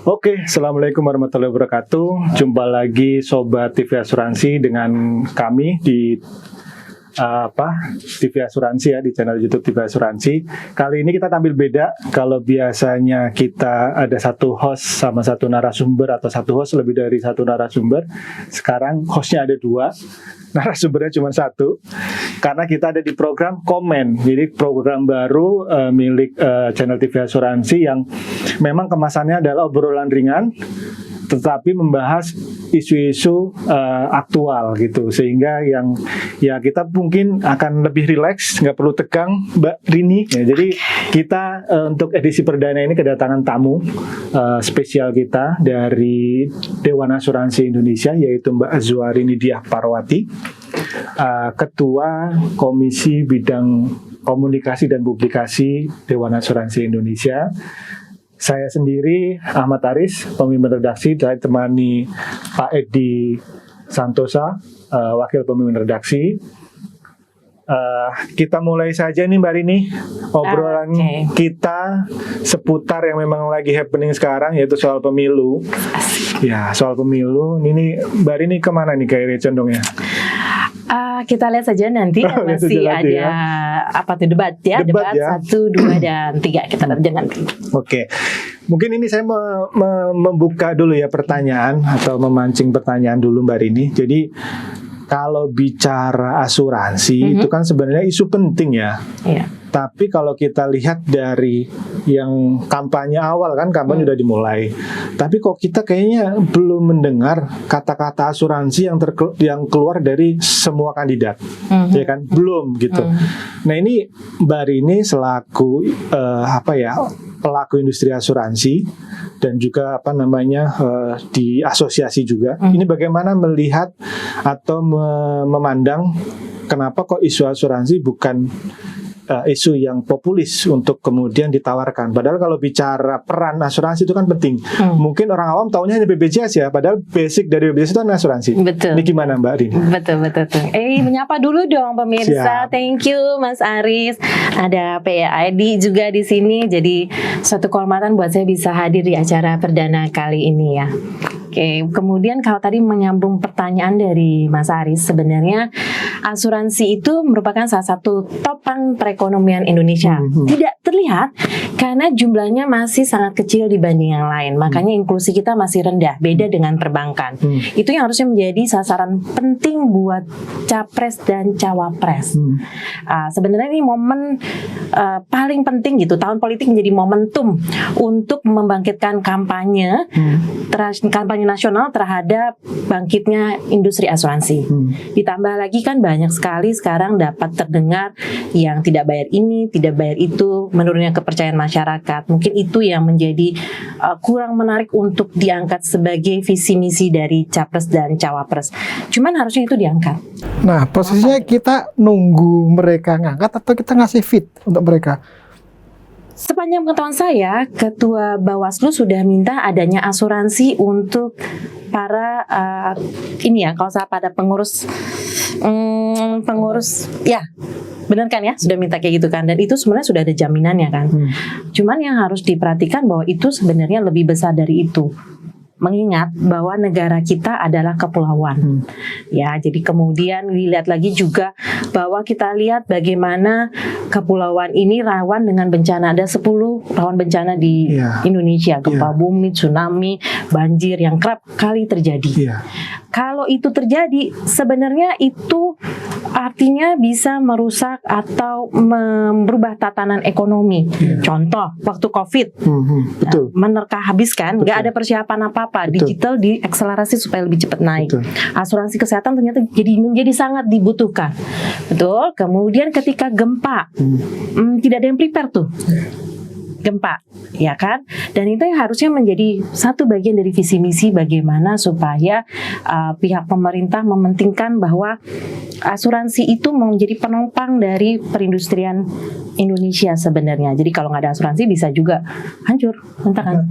Oke, Assalamualaikum warahmatullahi wabarakatuh. Jumpa lagi Sobat TV Asuransi dengan kami di TV Asuransi ya, di channel YouTube TV Asuransi. Kali ini kita tampil beda. Kalau biasanya kita ada satu host sama satu narasumber, atau satu host lebih dari satu narasumber, sekarang hostnya ada dua, narasumbernya cuma satu, karena kita ada di program Komen. Jadi program baru milik channel TV Asuransi yang memang kemasannya adalah obrolan ringan, tetapi membahas isu-isu aktual gitu, sehingga yang ya kita mungkin akan lebih rileks, nggak perlu tegang, Mbak Rini. Ya, jadi kita untuk edisi perdana ini kedatangan tamu spesial kita dari Dewan Asuransi Indonesia, yaitu Mbak Azwarini Diah Parwati, Ketua Komisi Bidang Komunikasi dan Publikasi Dewan Asuransi Indonesia. Saya sendiri, Ahmad Aris, pemimpin redaksi, saya temani Pak Edi Santosa, wakil pemimpin redaksi. Kita mulai saja nih Mbak Rini, obrolan kita seputar yang memang lagi happening sekarang, yaitu soal pemilu. Ya, soal pemilu. Ini Mbak Rini kemana nih kayaknya condongnya? Kita lihat saja nanti, masih ada ya. Debat ya, debat ya. 1, 2, dan 3 kita lihat nanti. Oke, mungkin ini saya membuka dulu ya pertanyaan, atau memancing pertanyaan dulu Mbak Rini. Jadi kalau bicara asuransi itu kan sebenarnya isu penting ya. Iya. Tapi kalau kita lihat dari yang kampanye awal, kan kampanye udah dimulai, tapi kok kita kayaknya belum mendengar kata-kata asuransi yang keluar dari semua kandidat, ya kan, belum gitu. Nah ini Mbak Rini selaku pelaku industri asuransi dan juga di asosiasi juga, ini bagaimana melihat atau memandang kenapa kok isu asuransi bukan isu yang populis untuk kemudian ditawarkan. Padahal kalau bicara peran asuransi itu kan penting. Mungkin orang awam taunya hanya BPJS ya, padahal basic dari BPJS itu kan asuransi. Betul. Ini gimana Mbak Rini? Betul. Menyapa dulu dong pemirsa. Siap. Thank you Mas Aris. Ada PAID juga di sini. Jadi suatu kehormatan buat saya bisa hadir di acara perdana kali ini ya. Oke, kemudian kalau tadi menyambung pertanyaan dari Mas Aris, sebenarnya asuransi itu merupakan salah satu topang perekonomian Indonesia. Tidak terlihat karena jumlahnya masih sangat kecil dibanding yang lain. Makanya inklusi kita masih rendah, beda dengan perbankan. Itu yang harusnya menjadi sasaran penting buat capres dan cawapres. Sebenarnya ini momen paling penting gitu. Tahun politik menjadi momentum untuk membangkitkan kampanye nasional terhadap bangkitnya industri asuransi. Ditambah lagi kan banyak sekali sekarang dapat terdengar yang tidak bayar ini, tidak bayar itu, menurunnya kepercayaan masyarakat. Mungkin itu yang menjadi kurang menarik untuk diangkat sebagai visi misi dari capres dan cawapres. Cuman harusnya itu diangkat. Nah, posisinya kita nunggu mereka ngangkat atau kita ngasih fit untuk mereka? Sepanjang pengetahuan saya, Ketua Bawaslu sudah minta adanya asuransi untuk para kalau saya pada pengurus ya, benar kan ya, sudah minta kayak gitu kan, dan itu sebenarnya sudah ada jaminannya kan. Cuman yang harus diperhatikan bahwa itu sebenarnya lebih besar dari itu. Mengingat bahwa negara kita adalah kepulauan. Ya, jadi kemudian dilihat lagi juga bahwa kita lihat bagaimana kepulauan ini rawan dengan bencana. Ada 10 rawan bencana di Indonesia, gempa bumi, tsunami, banjir yang kerap kali terjadi. Kalau itu terjadi, sebenarnya itu artinya bisa merusak atau merubah tatanan ekonomi. Contoh, waktu COVID, menerka habis kan, nggak ada persiapan apa-apa, digital diakselerasi supaya lebih cepat naik. Asuransi kesehatan ternyata menjadi sangat dibutuhkan. Betul. Kemudian ketika gempa, tidak ada yang prepare tuh. Gempa, ya kan? Dan itu yang harusnya menjadi satu bagian dari visi misi bagaimana supaya pihak pemerintah mementingkan bahwa asuransi itu menjadi penopang dari perindustrian Indonesia sebenarnya. Jadi kalau nggak ada asuransi bisa juga hancur, entah kan?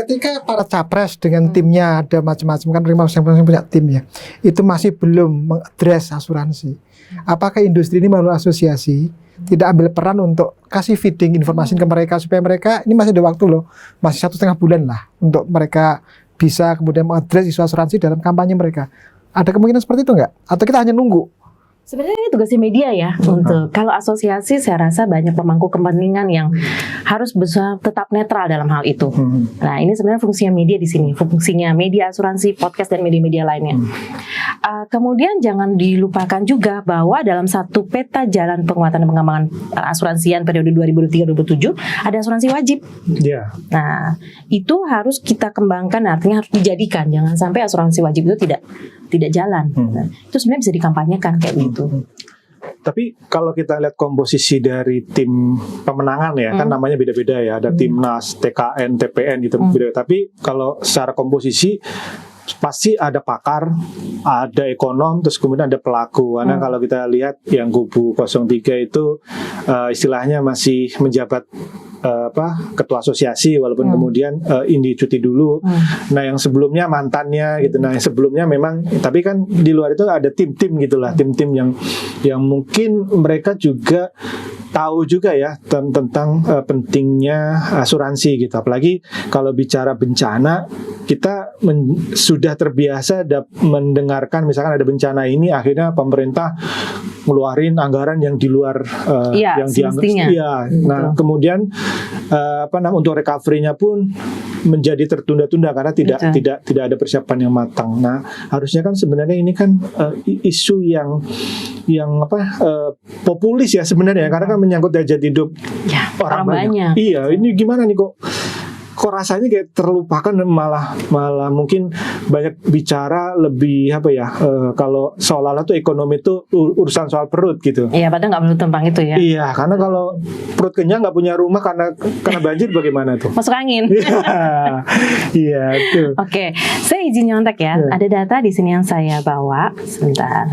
ketika para capres dengan timnya ada macam-macam kan masing-masing punya tim ya, itu masih belum mengadres asuransi. Apakah industri ini melalui asosiasi tidak ambil peran untuk kasih feeding informasi ke mereka supaya mereka ini masih ada waktu loh, masih 1,5 bulan lah untuk mereka bisa kemudian mengadres isu asuransi dalam kampanye mereka. Ada kemungkinan seperti itu nggak? Atau kita hanya nunggu? Sebenarnya ini tugasnya media ya untuk kalau asosiasi saya rasa banyak pemangku kepentingan yang harus bisa tetap netral dalam hal itu. Nah ini sebenarnya fungsinya media di sini, fungsinya media asuransi, podcast dan media-media lainnya. Kemudian jangan dilupakan juga bahwa dalam satu peta jalan penguatan dan pengembangan asuransian periode 2023-2027 ada asuransi wajib. Ya. Nah itu harus kita kembangkan, artinya harus dijadikan, jangan sampai asuransi wajib itu tidak jalan. Nah, itu sebenarnya bisa dikampanyekan kayak gitu. Tapi kalau kita lihat komposisi dari tim pemenangan ya, kan namanya beda-beda ya. Ada Timnas, TKN, TPN gitu beda. Tapi kalau secara komposisi pasti ada pakar, ada ekonom, terus kemudian ada pelaku. Karena kalau kita lihat yang kubu 03 itu istilahnya masih menjabat ketua asosiasi walaupun kemudian Indi cuti dulu. Nah yang sebelumnya mantannya gitu. Nah yang sebelumnya memang, tapi kan di luar itu ada tim-tim gitulah, tim-tim yang mungkin mereka juga tahu juga ya tentang pentingnya asuransi gitu. Apalagi kalau bicara bencana, kita sudah terbiasa mendengarkan misalkan ada bencana ini, akhirnya pemerintah ngeluarin anggaran yang di luar yang dianggap. Nah kemudian untuk recovery-nya pun menjadi tertunda-tunda karena tidak ada persiapan yang matang. Nah harusnya kan sebenarnya ini kan isu yang populis ya sebenarnya, karena kan menyangkut derajat hidup orang banyak. Iya, ini gimana nih kok rasanya kayak terlupakan dan malah mungkin banyak bicara lebih kalau seolah-olah tuh ekonomi itu urusan soal perut gitu. Iya, padahal nggak melulu tentang itu ya. Iya, karena kalau perut kenyang nggak punya rumah karena banjir bagaimana tuh? Masuk angin. Iya, tuh. Oke, saya izin nyontek ya. Ada data di sini yang saya bawa. Sebentar.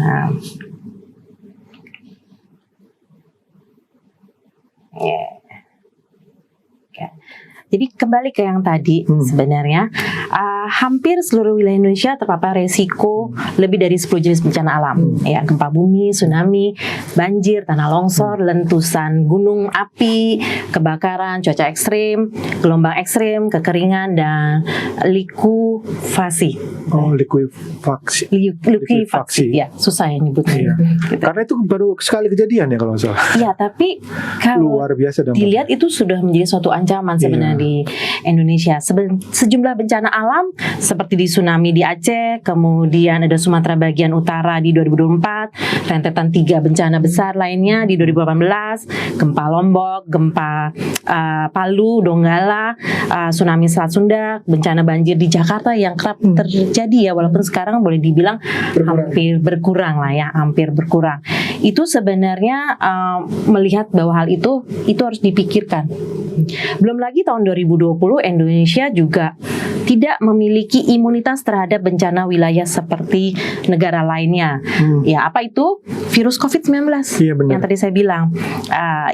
Jadi kembali ke yang tadi, sebenarnya hampir seluruh wilayah Indonesia terpapar resiko lebih dari 10 jenis bencana alam, ya, gempa bumi, tsunami, banjir, tanah longsor, letusan gunung api, kebakaran, cuaca ekstrim, gelombang ekstrim, kekeringan, dan likuifaksi. Likuifaksi, ya, susah ya nyebutnya. Gitu. Karena itu baru sekali kejadian ya kalau nggak salah. Iya, tapi kalau luar biasa dilihat itu sudah menjadi suatu ancaman sebenarnya di Indonesia. Sejumlah bencana alam seperti di tsunami di Aceh, kemudian ada Sumatera bagian utara di 2024, rentetan 3 bencana besar lainnya di 2018, gempa Lombok, gempa Palu, Donggala, tsunami Selat Sunda, bencana banjir di Jakarta yang kerap terjadi ya, walaupun sekarang boleh dibilang hampir berkurang lah ya, hampir berkurang. Itu sebenarnya melihat bahwa hal itu harus dipikirkan. Belum lagi tahun 2020 Indonesia juga tidak memiliki imunitas terhadap bencana wilayah seperti negara lainnya. Ya, apa itu? Virus COVID-19 yang tadi saya bilang,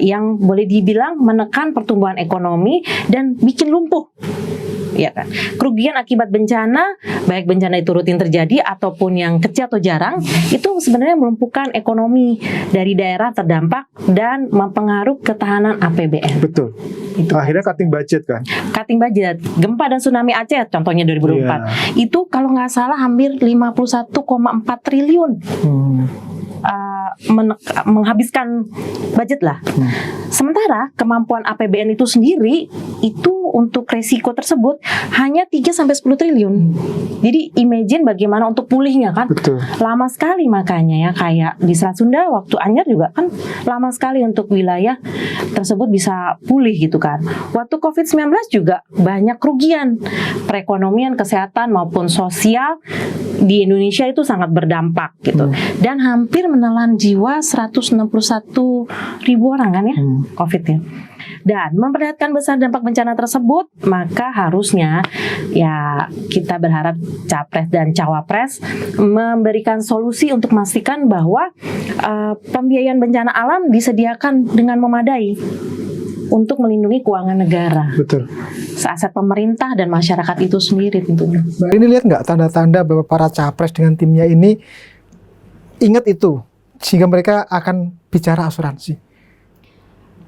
yang boleh dibilang menekan pertumbuhan ekonomi dan bikin lumpuh. Ya kan? Kerugian akibat bencana, baik bencana itu rutin terjadi ataupun yang kecil atau jarang, itu sebenarnya melumpuhkan ekonomi dari daerah terdampak dan mempengaruhi ketahanan APBN. Betul. Itu akhirnya cutting budget kan? Cutting budget. Gempa dan tsunami Aceh contohnya 2004. Itu kalau nggak salah hampir 51,4 triliun. Menghabiskan budget lah. Sementara kemampuan APBN itu sendiri itu untuk resiko tersebut hanya 3-10 triliun. Jadi imagine bagaimana untuk pulihnya kan. Betul. Lama sekali makanya ya, kayak di Selat Sunda waktu Anyer juga kan lama sekali untuk wilayah tersebut bisa pulih gitu kan. Waktu COVID-19 juga banyak kerugian perekonomian, kesehatan maupun sosial di Indonesia itu sangat berdampak gitu. Dan hampir menelan jiwa 161 ribu orang kan ya COVID-nya. Dan memperlihatkan besar dampak bencana tersebut, maka harusnya ya kita berharap Capres dan Cawapres memberikan solusi untuk memastikan bahwa pembiayaan bencana alam disediakan dengan memadai. untuk melindungi keuangan negara, Betul. aset pemerintah dan masyarakat itu sendiri tentunya. Mbak ini lihat nggak tanda-tanda bahwa para capres dengan timnya ini ingat itu, sehingga mereka akan bicara asuransi?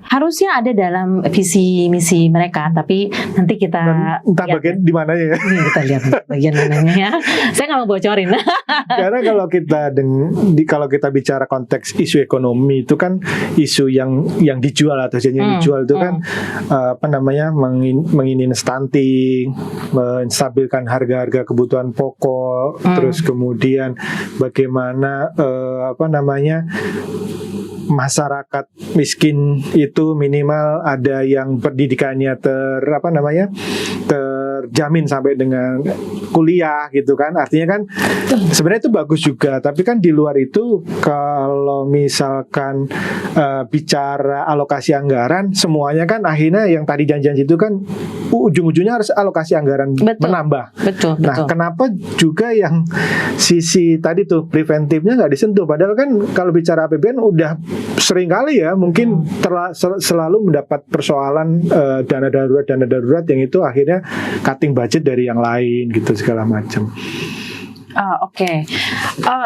Harusnya ada dalam visi misi mereka, tapi nanti kita Entah lihat. bagian di mana ya. Ini kita lihat bagian mananya ya. Saya nggak mau bocorin. Karena kalau kita bicara konteks isu ekonomi itu kan isu yang dijual atau yang dijual itu kan mengingin stunting, menstabilkan harga-harga kebutuhan pokok, terus kemudian bagaimana masyarakat miskin itu minimal ada yang pendidikannya terjamin sampai dengan kuliah gitu kan. Artinya kan sebenarnya itu bagus juga, tapi kan di luar itu kalau misalkan bicara alokasi anggaran, semuanya kan akhirnya yang tadi janji-janji itu kan ujung-ujungnya harus alokasi anggaran menambah. Betul. Nah, kenapa juga yang sisi tadi tuh preventifnya nggak disentuh? Padahal kan kalau bicara APBN udah sering kali ya mungkin selalu mendapat persoalan dana darurat yang itu akhirnya cutting budget dari yang lain gitu segala macam. Oke.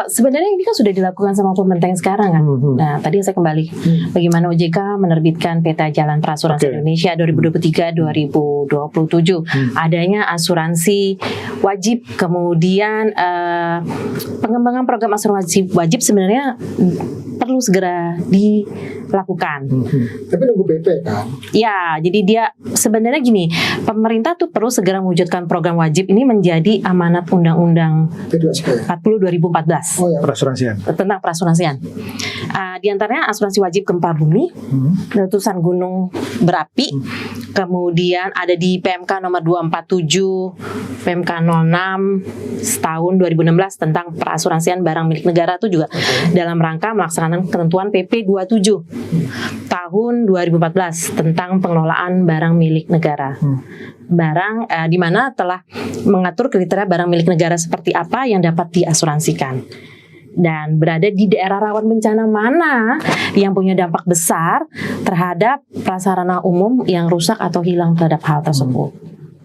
Sebenarnya ini kan sudah dilakukan sama pemerintah yang sekarang kan. Nah, tadi saya kembali bagaimana OJK menerbitkan peta jalan perasuransian Indonesia 2023-2027. Adanya asuransi wajib, kemudian pengembangan program asuransi wajib sebenarnya perlu segera dilakukan. Tapi nunggu BP kan? Ya, jadi dia sebenarnya gini, pemerintah tuh perlu segera mewujudkan program wajib ini menjadi amanat undang-undang 40 2014 Perasuransian. tentang perasuransian. Di antaranya asuransi wajib gempa bumi, letusan gunung berapi, kemudian ada di PMK nomor 247, PMK 06 tahun 2016 tentang perasuransian barang milik negara itu juga dalam rangka melaksanakan ketentuan PP 27 tahun 2014 tentang pengelolaan barang milik negara. Barang di mana telah mengatur kriteria barang milik negara seperti apa yang dapat diasuransikan dan berada di daerah rawan bencana mana yang punya dampak besar terhadap prasarana umum yang rusak atau hilang terhadap hal tersebut.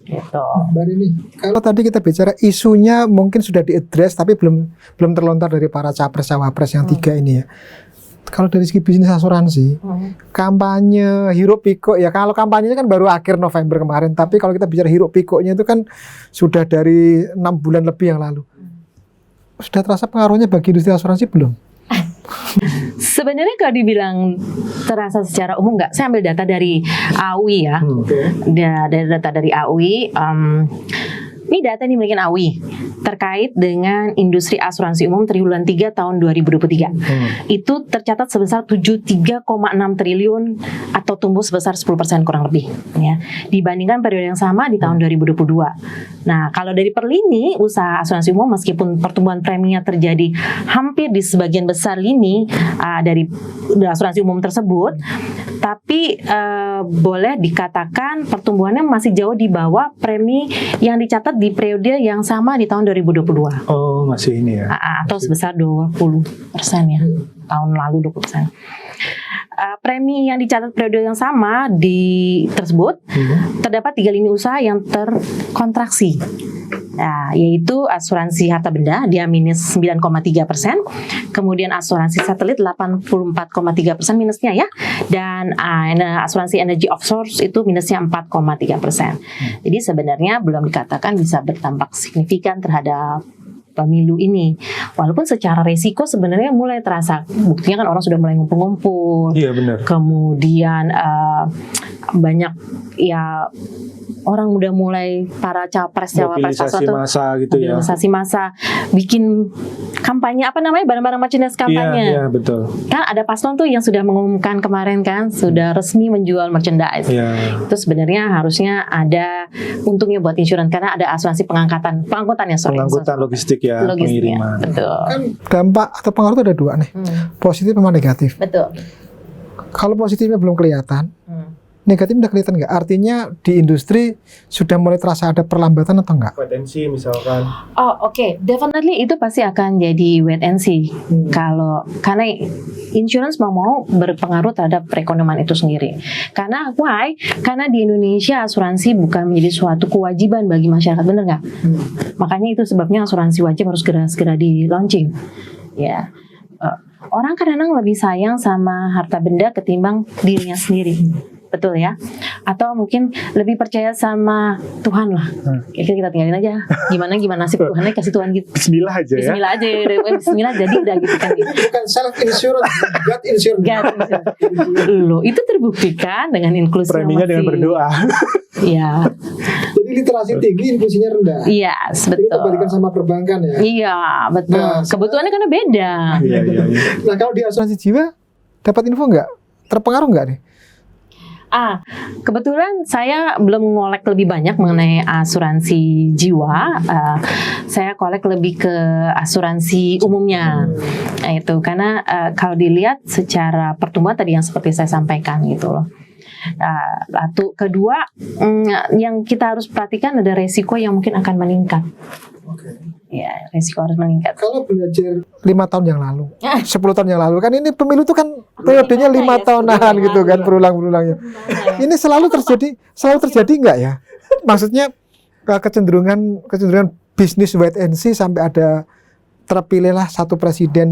Gitu. Mbak Rini, kalau tadi kita bicara isunya mungkin sudah diadres tapi belum terlontar dari para capres cawapres yang tiga ini ya. Kalau dari segi bisnis asuransi, kampanye hiruk pikuk ya, kalau kampanyenya kan baru akhir November kemarin, tapi kalau kita bicara hiruk pikuknya itu kan sudah dari 6 bulan lebih yang lalu. Sudah terasa pengaruhnya bagi industri asuransi belum? Sebenarnya kalau dibilang terasa secara umum nggak, saya ambil data dari AUI ya. Dari data dari AUI, ini data yang dimiliki AUI terkait dengan industri asuransi umum triwulan 3 tahun 2023. Itu tercatat sebesar 73,6 triliun atau tumbuh sebesar 10% kurang lebih ya, dibandingkan periode yang sama di tahun 2022. Nah, kalau dari per lini usaha asuransi umum meskipun pertumbuhan preminya terjadi hampir di sebagian besar lini dari asuransi umum tersebut, tapi boleh dikatakan pertumbuhannya masih jauh di bawah premi yang dicatat di periode yang sama di tahun 2022. Oh, masih ini ya. Atau sebesar 20% ya. Tahun lalu 20%. Premi yang dicatat periode yang sama di tersebut terdapat 3 lini usaha yang terkontraksi. Nah, yaitu asuransi harta benda dia minus 9,3%, kemudian asuransi satelit 84,3% minusnya ya, dan asuransi energi offshore itu minusnya 4,3%. Jadi sebenarnya belum dikatakan bisa berdampak signifikan terhadap pemilu ini, walaupun secara resiko sebenarnya mulai terasa. Buktinya kan orang sudah mulai ngumpul-ngumpul. Iya benar. Kemudian banyak ya orang udah mulai para capres mobilisasi massa gitu ya. Mobilisasi massa, bikin kampanye barang-barang merchandise kampanye. Iya betul. Kan ada paslon tuh yang sudah mengumumkan kemarin kan sudah resmi menjual merchandise. Itu sebenarnya harusnya ada untungnya buat insurance karena ada asuransi pengangkutan logistik ya, pengiriman. Betul. Kan dampak atau pengaruh itu ada dua nih, positif sama negatif. Betul. Kalau positifnya belum kelihatan, negatif udah kelihatan nggak? Artinya di industri sudah mulai terasa ada perlambatan atau enggak? Potensi misalkan. Oh oke, definitely itu pasti akan jadi wait and see. Karena insurance mau berpengaruh terhadap perekonomian itu sendiri. Karena why? Karena di Indonesia asuransi bukan menjadi suatu kewajiban bagi masyarakat, bener nggak? Makanya itu sebabnya asuransi wajib harus segera di launching. Ya, orang kadang-kadang lebih sayang sama harta benda ketimbang dirinya sendiri. Betul ya, atau mungkin lebih percaya sama Tuhan lah. Kita tinggalin aja. Gimana nasib Tuhannya, kasih Tuhan gitu. Bismillah aja ya. Bismillah aja, Bismillah jadi udah gitu kan. Bukan self insurance, God insurance. Loh, itu terbuktikan dengan inklusi Preminya dengan berdoa. Iya. Jadi literasi tinggi, inklusinya rendah. Iya, betul. Ini kebalikan sama perbankan ya. Iya, betul. Nah, kebutuhannya karena beda. Iya. Nah, kalau di asuransi jiwa dapat info nggak? Terpengaruh nggak nih? Kebetulan saya belum ngolek lebih banyak mengenai asuransi jiwa. Saya kolek lebih ke asuransi umumnya. Nah, itu karena kalau dilihat secara pertumbuhan tadi yang seperti saya sampaikan gitu loh. Kedua, yang kita harus perhatikan ada resiko yang mungkin akan meningkat. Ya, resiko harus meningkat. Kalau belajar 5 tahun yang lalu, 10 tahun yang lalu, kan ini pemilu itu kan periodenya 5 tahunan gitu kan, berulang-ulangnya. Ini selalu terjadi nggak ya? Maksudnya kecenderungan bisnis wait and see sampai ada terpilihlah satu presiden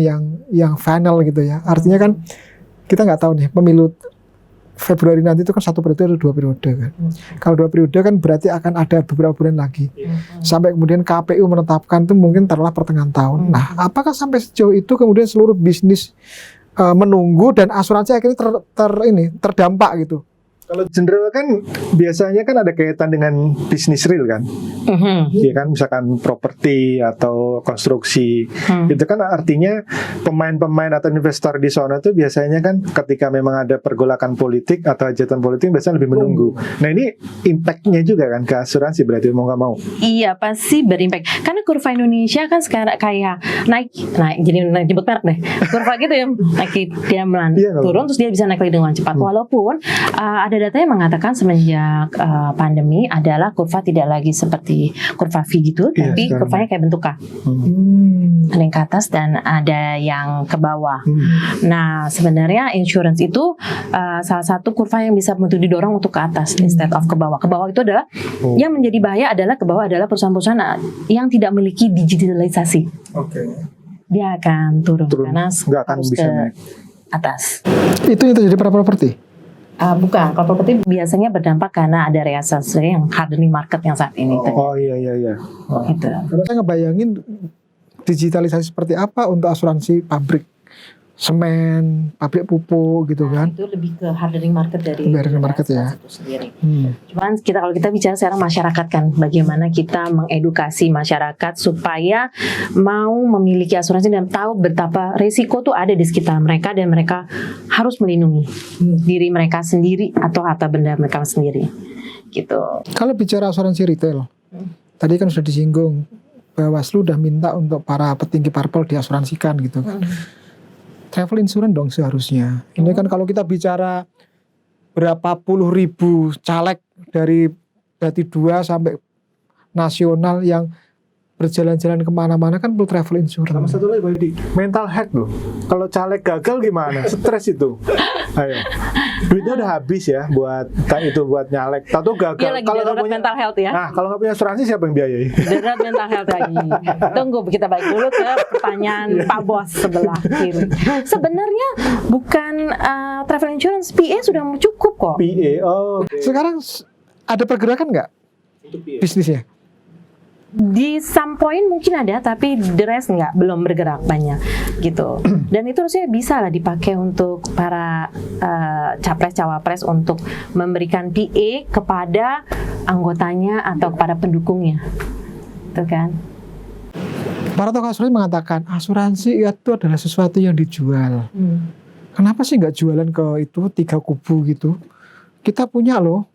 yang final gitu ya. Artinya kan kita nggak tahu nih pemilu Februari nanti itu kan 1 periode atau 2 periode kan. Kalau 2 periode kan berarti akan ada beberapa bulan lagi. Sampai kemudian KPU menetapkan itu mungkin taruhlah pertengahan tahun. Nah, apakah sampai sejauh itu kemudian seluruh bisnis menunggu dan asuransi akhirnya terdampak gitu? Kalau general kan biasanya kan ada kaitan dengan bisnis real kan. Iya kan, misalkan properti atau konstruksi. Itu kan artinya pemain-pemain atau investor di sana itu biasanya kan ketika memang ada pergolakan politik atau hajatan politik biasanya lebih menunggu. Nah, ini impact-nya juga kan ke asuransi berarti mau nggak mau. Iya, pasti berimpact. Karena kurva Indonesia kan sekarang kayak naik jadi nyebut merek deh. Kurva gitu ya, naik dia turun terus dia bisa naik lagi dengan cepat. Walaupun ada data yang mengatakan semenjak pandemi adalah kurva tidak lagi seperti kurva V gitu, tapi kurvanya kayak bentuk K. Ada yang ke atas dan ada yang ke bawah. Nah, sebenarnya insurance itu salah satu kurva yang bisa untuk didorong untuk ke atas instead of ke bawah. Ke bawah itu adalah yang menjadi bahaya adalah ke bawah adalah perusahaan-perusahaan yang tidak memiliki digitalisasi. Dia akan turun karena nggak akan bisa naik atas. Itu yang terjadi pada properti? Bukan, kalau properti biasanya berdampak karena ada realisasi yang hardening market yang saat ini. Iya. Gitu. Karena saya ngebayangin digitalisasi seperti apa untuk asuransi pabrik semen, pabrik pupuk gitu kan. Itu lebih ke hardening market dari market ya. Itu sendiri. Cuman kalau kita bicara sekarang masyarakat kan, bagaimana kita mengedukasi masyarakat supaya mau memiliki asuransi dan tahu betapa risiko tuh ada di sekitar mereka dan mereka harus melindungi diri mereka sendiri atau harta benda mereka sendiri. Gitu. Kalau bicara asuransi retail, tadi kan sudah disinggung Bawaslu udah minta untuk para petinggi parpol diasuransikan gitu kan. Travel insurance dong seharusnya. Ini kan kalau kita bicara berapa puluh ribu caleg dari 2 sampai nasional yang berjalan-jalan kemana-mana kan perlu travel insurance. Sama satu lagi Pak Yudi, mental health loh. Kalau caleg gagal gimana? Stres itu. Ayo. Duitnya udah habis ya buat nyalek. Tahu gagal. Dia lagi kalau darurat punya mental health ya. Nah, kalau nggak punya asuransi siapa yang biayai? Darurat mental health lagi. Tunggu kita balik dulu ke pertanyaan Pak Bos sebelah kiri. Sebenarnya bukan travel insurance, PA sudah cukup kok. PA. Sekarang ada pergerakan nggak bisnisnya? Di some point mungkin ada, tapi the rest belum bergerak banyak gitu. Dan itu harusnya bisa lah dipakai untuk para capres cawapres untuk memberikan PA kepada anggotanya atau kepada pendukungnya, itu kan. Para tokoh asuransi mengatakan asuransi itu adalah sesuatu yang dijual. Kenapa sih nggak jualan ke itu 3 kubu gitu? Kita punya loh.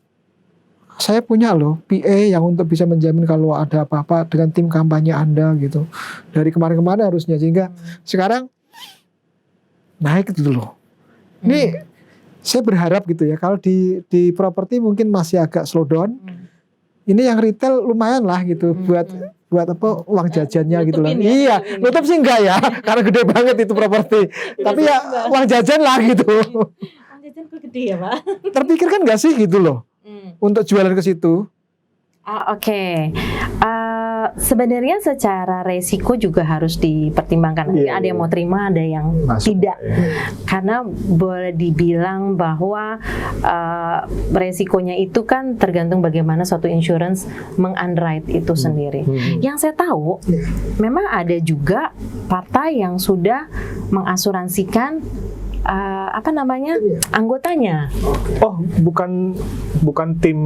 Saya punya loh PA yang untuk bisa menjamin kalau ada apa-apa dengan tim kampanye Anda gitu. Dari kemarin-kemarin harusnya, sehingga sekarang naik gitu loh. Ini saya berharap gitu ya, kalau di properti mungkin masih agak slow down. Ini yang retail lumayan lah gitu buat apa uang jajannya gitu loh. Nutupin ya, Iya, nutupin ya. nutup sih enggak ya, karena gede banget itu properti. Tapi ya uang jajan lah gitu. Uang jajan kok gede ya, Pak? Terpikirkan nggak sih gitu loh untuk jualan ke situ? Oke. Sebenarnya secara resiko juga harus dipertimbangkan. Iya, Ada yang mau terima, ada yang Masuk, tidak. ya. Karena boleh dibilang bahwa resikonya itu kan tergantung bagaimana suatu insurance meng-underwrite itu sendiri. Yang saya tahu, memang ada juga partai yang sudah mengasuransikan anggotanya. Oh, bukan tim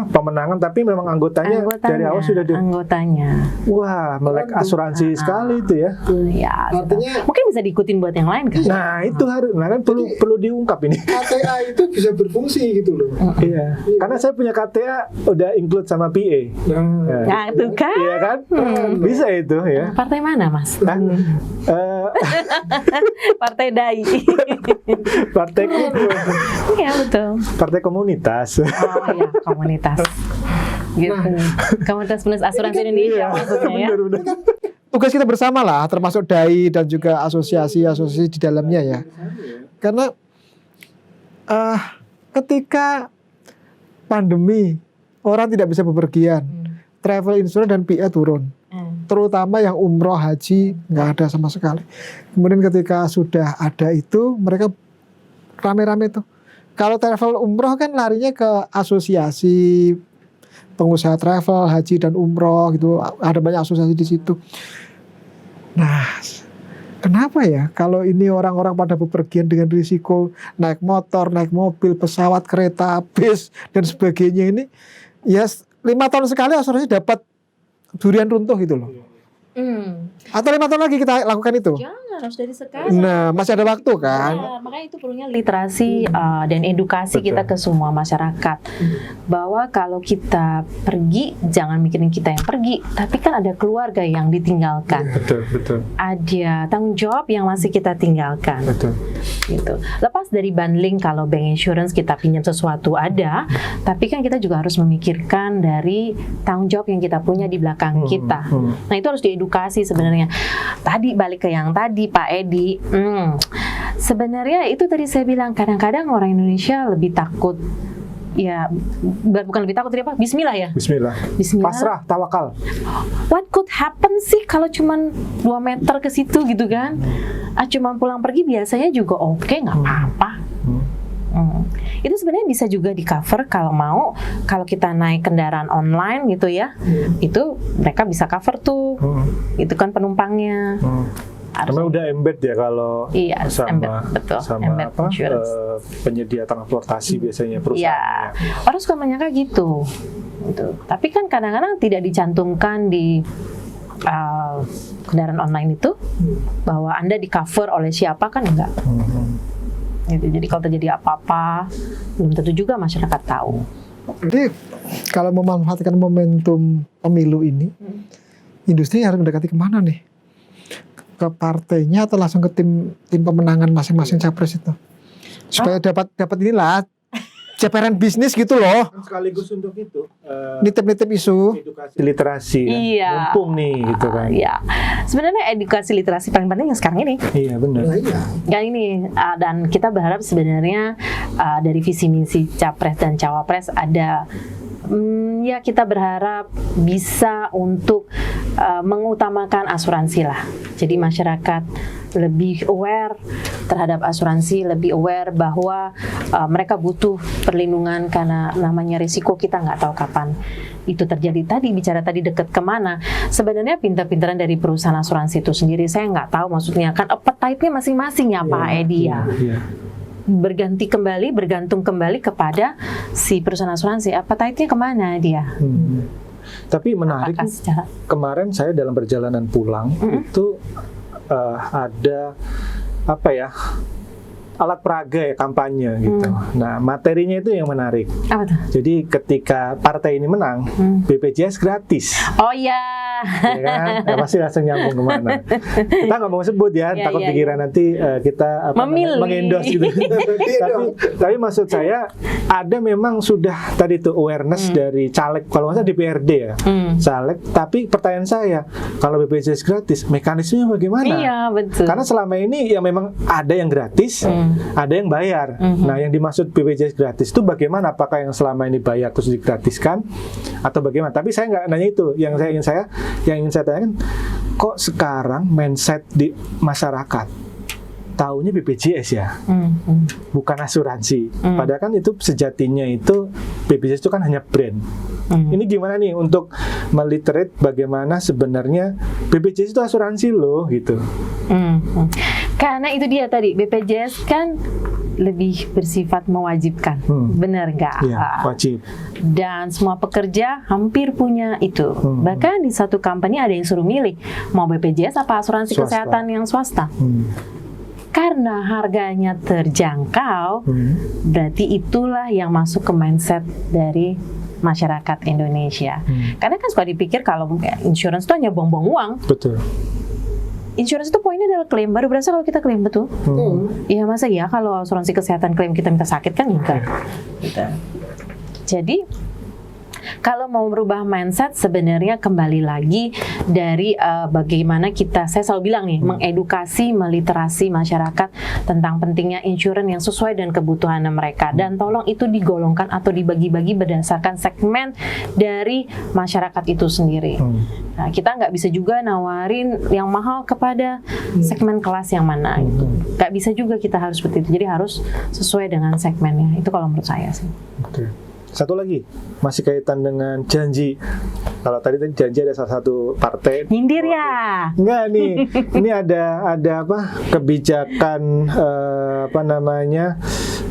pemenangan, tapi memang anggotanya dari awal sudah anggotanya. Wah, melek asuransi sekali itu ya. Ya, Artinya mungkin bisa diikutin buat yang lain kan? Nah, itu kan perlu diungkap ini. KTA itu bisa berfungsi gitu loh. Iya. Karena saya punya KTA udah include sama PA. Nah, itu kan. Iya kan? Bisa itu ya. Partai mana, Mas? Nah, Partai Dai. partai Iya, betul. partai komunitas. Oh iya, komunitas. Gitu. Komunitas Penulis Asuransi Indonesia maksudnya ya. Benar-benar. Tugas kita bersama lah, termasuk DAI dan juga asosiasi-asosiasi di dalamnya ya. Karena ketika pandemi orang tidak bisa bepergian, travel insurance dan PA turun. Terutama yang umroh haji nggak ada sama sekali. Kemudian ketika sudah ada itu, mereka rame-rame tuh. Kalau travel umroh kan larinya ke asosiasi pengusaha travel haji dan umroh gitu. Ada banyak asosiasi di situ. Nah, kenapa ya kalau ini orang-orang pada bepergian dengan risiko naik motor, naik mobil, pesawat, kereta, bis dan sebagainya ini, ya 5 tahun sekali asuransi dapat durian runtuh gitu loh. Atau 5 tahun lagi kita lakukan itu? Jangan, harus dari sekarang. Nah, masih ada waktu kan? Ya, makanya itu perlunya literasi dan edukasi kita ke semua masyarakat. Bahwa kalau kita pergi, jangan mikirin kita yang pergi, tapi kan ada keluarga yang ditinggalkan. Betul. Ada tanggung jawab yang masih kita tinggalkan. Betul. Gitu. Lepas dari bundling, kalau bank insurance kita pinjam sesuatu ada, tapi kan kita juga harus memikirkan dari tanggung jawab yang kita punya di belakang kita. Nah, itu harus diedukasi sebenarnya. Tadi balik ke yang tadi Pak Edi, sebenarnya itu tadi saya bilang kadang-kadang orang Indonesia lebih takut. Ya, bukan lebih takut, apa? Bismillah ya. Bismillah. Pasrah, tawakal. What could happen sih kalau cuman 2 meter ke situ gitu kan? Cuman pulang pergi biasanya juga oke, nggak apa-apa. Itu sebenarnya bisa juga di cover kalau mau, kalau kita naik kendaraan online gitu ya, itu mereka bisa cover tuh, itu kan penumpangnya. Karena udah embed ya kalau embed, betul. Embed penyedia transportasi biasanya perusahaan. Iya, orang suka menyangka gitu. Tapi kan kadang-kadang tidak dicantumkan di kendaraan online itu bahwa Anda di cover oleh siapa, kan enggak. Gitu. Jadi kalau terjadi apa-apa belum tentu juga masyarakat tahu. Jadi kalau memanfaatkan momentum pemilu ini, industri harus mendekati kemana nih? Ke partainya atau langsung ke tim pemenangan masing-masing capres itu, supaya dapat inilah ceperan bisnis gitu loh. Sekaligus untuk itu nitip isu edukasi literasi kan? Iya. Mumpung nih gitu kan. Iya. Sebenarnya edukasi literasi paling penting yang sekarang ini. Iya benar. Yang ini dan kita berharap sebenarnya dari visi misi capres dan cawapres ada ya kita berharap bisa untuk mengutamakan asuransi lah. Jadi masyarakat lebih aware terhadap asuransi, lebih aware bahwa mereka butuh perlindungan karena namanya risiko kita nggak tahu kapan itu terjadi. Tadi bicara tadi dekat kemana, sebenarnya pintar-pintaran dari perusahaan asuransi itu sendiri, saya nggak tahu maksudnya kan appetite-nya masing-masing ya Pak Edi ya. Bergantung kembali kepada si perusahaan asuransi, appetite-nya kemana dia. Tapi menarik, kemarin saya dalam perjalanan pulang itu ada alat peraga ya, kampanye gitu. Nah, materinya itu yang menarik. Apa tuh? Jadi ketika partai ini menang, BPJS gratis. Oh ya. ya kan? Nah, pasti langsung nyambung kemana. Kita nggak mau sebut ya, takut dikira nanti kita mengendorse gitu. tapi maksud saya ada memang sudah tadi tuh awareness dari caleg, kalau nggak salah DPRD ya, caleg. Tapi pertanyaan saya, kalau BPJS gratis, mekanismenya bagaimana? Iya, betul. Karena selama ini ya memang ada yang gratis, ada yang bayar. Nah, yang dimaksud BPJS gratis itu bagaimana? Apakah yang selama ini bayar terus digratiskan atau bagaimana? Tapi saya nggak nanya itu. Yang ingin saya tanyakan, kok sekarang mindset di masyarakat taunya BPJS ya, bukan asuransi. Padahal kan itu sejatinya itu BPJS itu kan hanya brand. Ini gimana nih untuk meliterate bagaimana sebenarnya BPJS itu asuransi loh gitu. Karena itu dia tadi, BPJS kan lebih bersifat mewajibkan, benar nggak? Iya, wajib. Dan semua pekerja hampir punya itu. Bahkan di satu company ada yang suruh milih mau BPJS apa asuransi Swasta. kesehatan yang swasta. Karena harganya terjangkau, berarti itulah yang masuk ke mindset dari masyarakat Indonesia. Karena kan suka dipikir kalau insurance itu hanya buang-buang uang. Betul. Insurance itu poinnya adalah klaim, baru berasa kalau kita klaim, betul? Iya, masa ya kalau asuransi kesehatan klaim kita minta sakit kan enggak. Gitu. Jadi kalau mau merubah mindset sebenarnya kembali lagi dari bagaimana kita, saya selalu bilang nih, mengedukasi, meliterasi masyarakat tentang pentingnya insurance yang sesuai dengan kebutuhan mereka, dan tolong itu digolongkan atau dibagi-bagi berdasarkan segmen dari masyarakat itu sendiri. Nah, kita nggak bisa juga nawarin yang mahal kepada segmen kelas yang mana itu. Nggak bisa juga kita harus seperti itu. Jadi harus sesuai dengan segmennya. Itu kalau menurut saya sih. Oke. Satu lagi, masih kaitan dengan janji. Kalau tadi janji ada salah satu partai. Nyindir ya? Enggak nih, ini ada apa? Kebijakan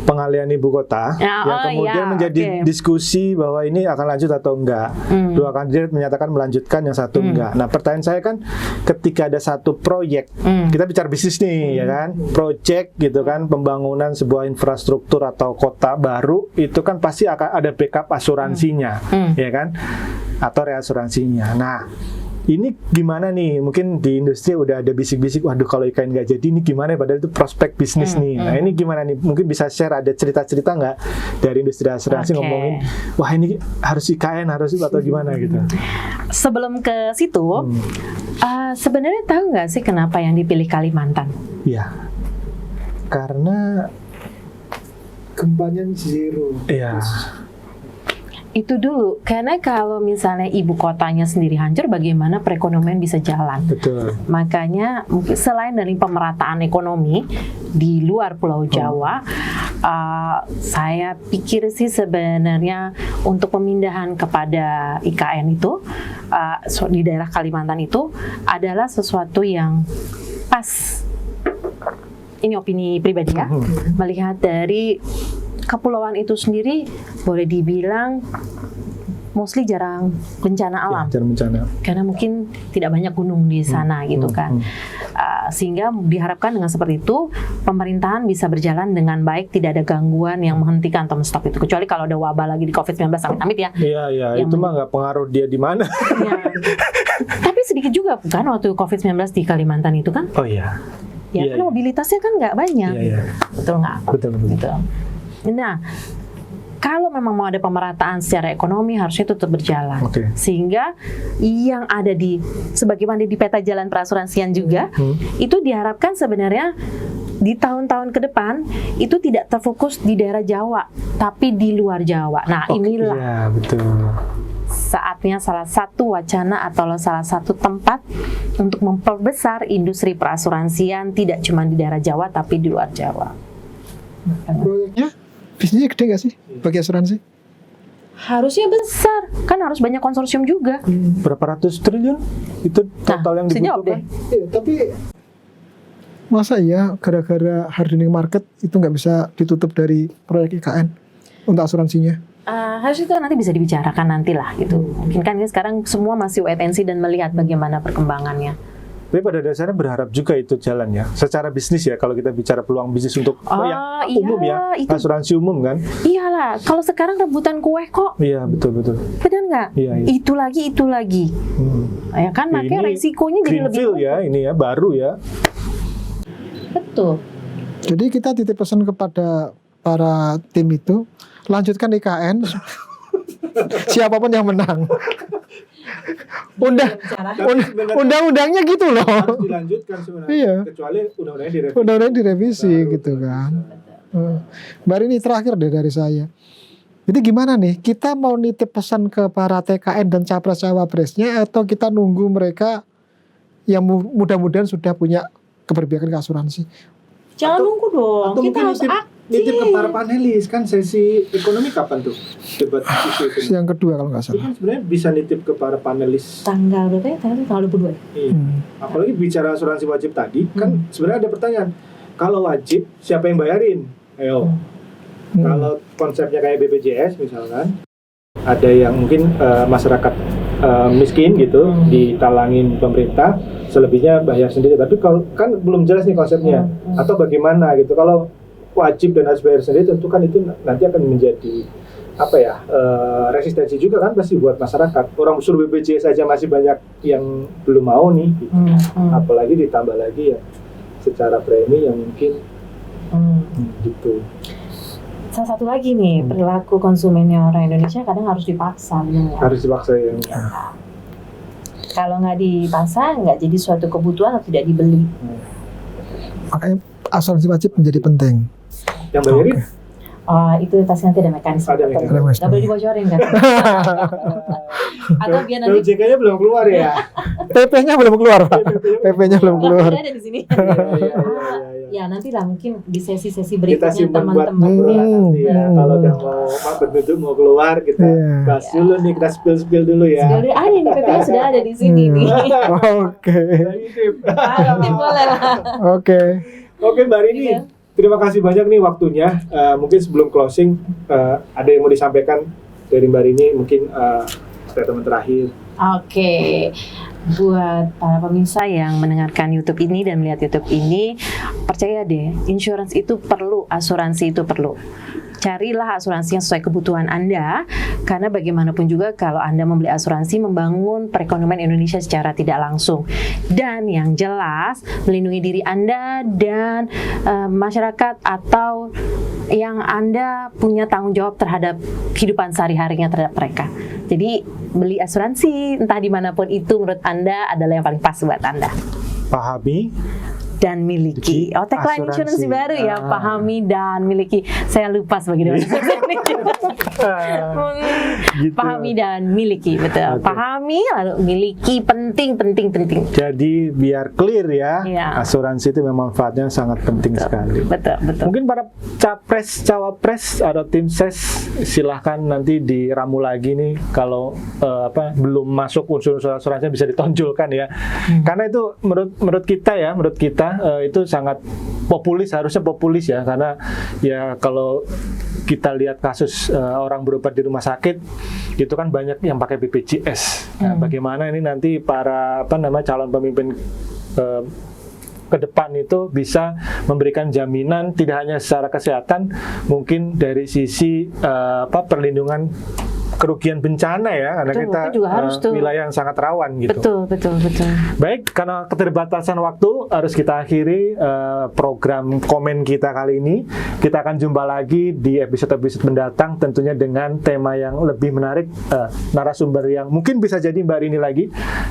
pengalihan ibu kota yang kemudian menjadi diskusi bahwa ini akan lanjut atau enggak. Dua kandidat menyatakan melanjutkan, yang satu enggak. Nah, pertanyaan saya kan, ketika ada satu proyek, kita bicara bisnis nih, ya kan, proyek gitu kan, pembangunan sebuah infrastruktur atau kota baru, itu kan pasti akan ada backup asuransinya, ya kan, atau reasuransinya. Nah, ini gimana nih? Mungkin di industri udah ada bisik-bisik, waduh kalau IKN nggak jadi ini gimana? Padahal itu prospek bisnis nih. Nah, ini gimana nih? Mungkin bisa share, ada cerita-cerita nggak dari industri asuransi ngomongin, wah ini harus IKN, harus itu atau gimana gitu? Sebelum ke situ, sebenarnya tahu nggak sih kenapa yang dipilih Kalimantan? Iya, karena Gempanya zero. iya. Itu dulu, karena kalau misalnya ibu kotanya sendiri hancur, bagaimana perekonomian bisa jalan? Betul. Makanya mungkin selain dari pemerataan ekonomi di luar Pulau Jawa, saya pikir sih sebenarnya untuk pemindahan kepada IKN itu di daerah Kalimantan itu adalah sesuatu yang pas. Ini opini pribadi ya, melihat dari kepulauan itu sendiri boleh dibilang mostly jarang bencana alam, jarang bencana. karena mungkin tidak banyak gunung di sana gitu kan. Sehingga diharapkan dengan seperti itu pemerintahan bisa berjalan dengan baik, tidak ada gangguan yang menghentikan atau menstop itu, kecuali kalau ada wabah lagi di COVID-19 amit-amit ya. Iya, itu mah nggak pengaruh dia di mana. Ya. Tapi sedikit juga kan waktu COVID-19 di Kalimantan itu kan. Oh iya. Ya, karena mobilitasnya kan nggak banyak. Iya. Betul nggak? Betul. Gitu. Nah, kalau memang mau ada pemerataan secara ekonomi, harusnya itu tetap berjalan. Sehingga yang ada di, sebagaimana di peta jalan perasuransian juga, itu diharapkan sebenarnya di tahun-tahun ke depan itu tidak terfokus di daerah Jawa, tapi di luar Jawa. Nah, inilah. Iya, betul. Saatnya salah satu wacana atau salah satu tempat untuk memperbesar industri perasuransian, tidak cuma di daerah Jawa tapi di luar Jawa. Proyeknya, bisnisnya gede nggak sih bagi asuransi? Harusnya besar, kan harus banyak konsorsium juga. Berapa ratus triliun itu total yang dibutuhkan? Iya, tapi masa ya gara-gara hardening market itu nggak bisa ditutup dari proyek IKN untuk asuransinya? Harusnya itu nanti bisa dibicarakan nantilah gitu. Mungkin kan ini sekarang semua masih wait and see dan melihat bagaimana perkembangannya. Tapi pada dasarnya berharap juga itu jalan ya. Secara bisnis ya, kalau kita bicara peluang bisnis untuk yang umum ya, itu. asuransi umum kan. Iyalah, kalau sekarang rebutan kue kok. Iya, betul. Benar nggak? Iya. Itu lagi. Ya kan, makanya Ini resikonya jadi lebih greenfield ya, ini ya, baru ya. betul. Jadi kita titip pesan kepada para tim itu, lanjutkan IKN, siapapun yang menang. Undang-undangnya gitu loh. Harus dilanjutkan sebenarnya. Iya. Kecuali undang-undangnya direvisi. Undang-undang direvisi gitu kan. Mbak ini terakhir deh dari saya. Jadi gimana nih, kita mau nitip pesan ke para TKN dan capres-cawapresnya atau kita nunggu mereka yang mudah-mudahan sudah punya keberpihakan ke asuransi? Jangan nunggu dong. Atau Kita mungkin harus nitip ke para panelis kan, sesi ekonomi kapan tuh debat isu itu? Yang kedua kalau nggak Itu salah. kan sebenarnya bisa nitip ke para panelis. tanggal berapa ya? Tanggal 22 ya? Iya. Apalagi bicara asuransi wajib tadi kan sebenarnya ada pertanyaan. Kalau wajib siapa yang bayarin? Ayo. Kalau konsepnya kayak BPJS misalkan, ada yang mungkin masyarakat miskin gitu ditalangin pemerintah, selebihnya bayar sendiri. Tapi kalau kan belum jelas nih konsepnya atau bagaimana gitu. Kalau wajib dan harus bayar sendiri, tentu kan itu nanti akan menjadi apa ya, resistensi juga kan pasti buat masyarakat. Orang suruh BPJS saja masih banyak yang belum mau nih gitu. Apalagi ditambah lagi ya secara premi yang mungkin gitu. Salah satu lagi nih, perilaku konsumennya orang Indonesia kadang harus dipaksa. Bener nggak? Harus dipaksa ya. Kalau nggak dipaksa, nggak jadi suatu kebutuhan atau tidak dibeli. Makanya asuransi wajib menjadi penting. Yang bayarin Itu pasti nanti ada mekanisme. Ada mekanisme. Nggak boleh dibocorin kan? Atau biar nanti OJK-nya belum keluar ya. PP-nya belum keluar, Pak. PP-nya belum keluar. ada di sini. Ya nanti lah mungkin di sesi-sesi Kita berikutnya simpan buat teman-teman ngobrol nanti ya. Betul. Kalau udah mau berbentuk mau keluar kita Iya. bahas dulu nih, kita spill dulu ya. Sekali ada nih PP-nya sudah ada di sini nih. Oke. Nanti boleh lah. Oke. Oke Mbak Rini, Iya. terima kasih banyak nih waktunya. Mungkin sebelum closing ada yang mau disampaikan dari Mbak Rini, mungkin statement terakhir. Oke, buat para pemirsa yang mendengarkan YouTube ini dan melihat YouTube ini, percaya deh, insurance itu perlu, asuransi itu perlu. Carilah asuransi yang sesuai kebutuhan Anda, karena bagaimanapun juga kalau Anda membeli asuransi membangun perekonomian Indonesia secara tidak langsung. Dan yang jelas melindungi diri Anda dan masyarakat atau yang Anda punya tanggung jawab terhadap kehidupan sehari-harinya terhadap mereka. Jadi beli asuransi entah dimanapun itu menurut Anda adalah yang paling pas buat Anda. Pahami Dan miliki. Oh, tagline Asuransi. insurance baru ya, pahami dan miliki. Saya lupa sebagai orang Gitu. Pahami dan miliki, betul. Oke. Pahami lalu miliki, penting. Jadi biar clear ya, Iya. asuransi itu memang manfaatnya sangat penting sekali. Betul. Mungkin para capres, cawapres atau tim ses silahkan nanti diramu lagi nih kalau belum masuk unsur-unsur asuransi bisa ditonjolkan ya. Karena itu menurut kita itu sangat populis, harusnya populis ya, karena ya kalau kita lihat kasus orang berobat di rumah sakit itu kan banyak yang pakai BPJS. Nah, bagaimana ini nanti para calon pemimpin ke depan itu bisa memberikan jaminan tidak hanya secara kesehatan, mungkin dari sisi perlindungan kerugian bencana ya, karena Betul, kita itu juga harus tuh. wilayah yang sangat rawan gitu. Betul. Baik, karena keterbatasan waktu harus kita akhiri program komen kita kali ini. Kita akan jumpa lagi di episode-episode mendatang, tentunya dengan tema yang lebih menarik, narasumber yang mungkin bisa jadi Mbak Rini lagi,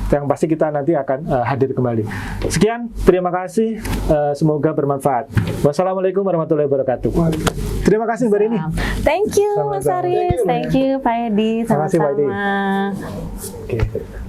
yang pasti kita nanti akan hadir kembali. Sekian, terima kasih, semoga bermanfaat. Wassalamualaikum warahmatullahi wabarakatuh. Terima kasih Mbak Rini. Thank you Mas Sama-sama. Aris, thank you Pak Edi, Terima kasih, Pak Edi. sama-sama. Oke.